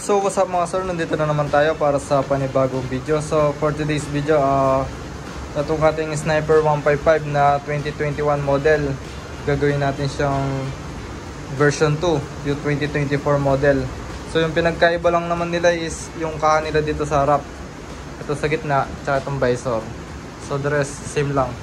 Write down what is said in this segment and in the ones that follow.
So what's up mga sir, nandito na naman tayo para sa panibagong video. So for today's video, itong ating Sniper 155 na 2021 model, gagawin natin siyang version 2, yung 2024 model. So yung pinagkaiba lang naman nila is yung kaha nila dito sa harap, ito sa gitna, tsaka itong visor. So the rest same lang.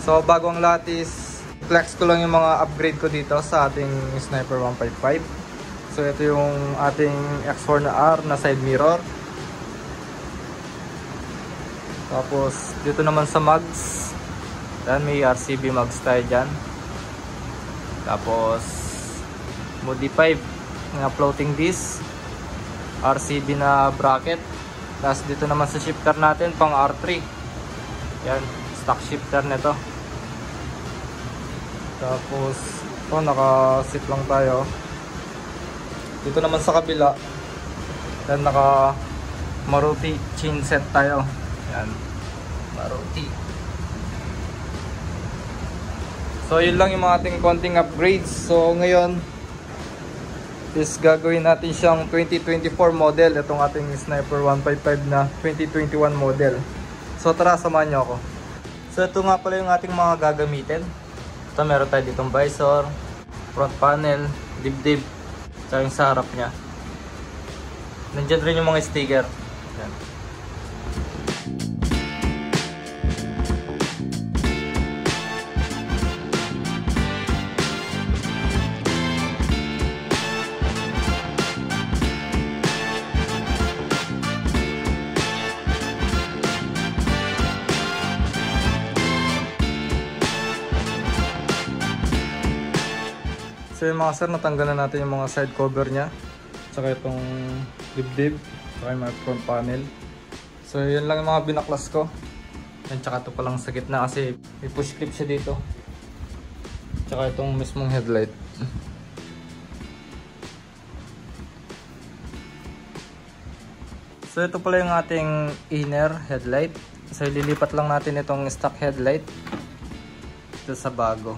So bago ang lahat is flex ko lang yung mga upgrade ko dito sa ating Sniper 155. So ito yung ating X4 na R na side mirror. Tapos dito naman sa mags, yan may RCB mags tayo dyan. Tapos modify na floating disc, RCB na bracket. Tapos dito naman sa shifter natin pang R3, yan stock shifter nito. Tapos naka-sit lang tayo. Dito naman sa kabila, yan naka Maruti chain set tayo. Yan, Maruti. So yun lang yung mga ating konting upgrades. So ngayon is gagawin natin siyang 2024 model, itong ating Sniper 155 na 2021 model. So tara, samahan nyo ako. So ito nga pala yung ating mga gagamitin. Ito meron tayo ditong visor, front panel, dibdib, tsaka yung sa harap nya. Nandiyan rin yung mga sticker. Yan. So yung mga sir, natanggalan natin yung mga side cover nya, tsaka itong dibdib, tsaka yung mga front panel. So yun lang yung mga binaklas ko. Yan, tsaka ito palang sa gitna kasi may push clip siya dito. Tsaka itong mismong headlight. So ito pala yung ating inner headlight. So ililipat lang natin itong stock headlight ito sa bago.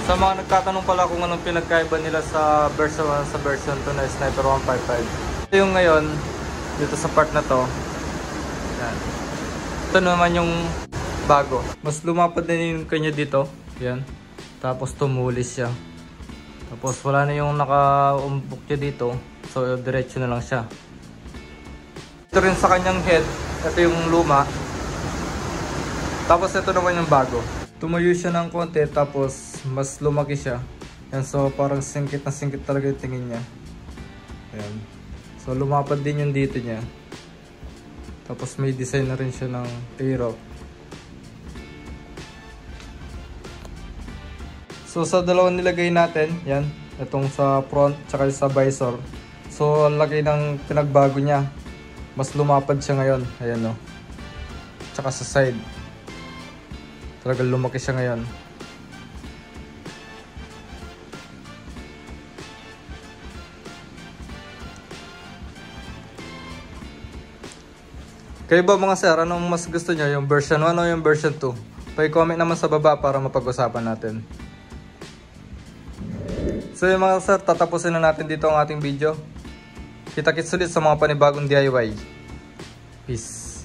Sa mga nagtatanong pala kung anong pinagkaiba nila sa version 1 sa version 2 na Sniper 155. Ito yung ngayon, dito sa part na to. Yan. Ito naman yung bago. Mas lumapad na yung kanya dito. Yan. Tapos tumulis siya. Tapos wala na yung naka-umbok niya dito. So diretso na lang siya. Ito rin sa kanyang head. Ito yung luma. Tapos ito naman yung bago. Tumayo siya ng konti tapos mas lumaki siya. Yan, so parang singkit na singkit talaga yung tingin niya. Ayan. So lumapad din yung dito niya. Tapos may design na rin siya ng tear off. So sa dalawang nilagay natin, yan, itong sa front tsaka sa visor. So ang laki ng pinagbago niya. Mas lumapad siya ngayon. Ayan o. Tsaka sa side. Talagang lumaki siya ngayon. Kayo ba mga sir, anong mas gusto nyo? Yung version 1 o yung version 2? Pa-comment naman sa baba para mapag-usapan natin. So yung mga sir, tatapusin na natin dito ang ating video. Kita-kits ulit sa mga panibagong DIY. Peace.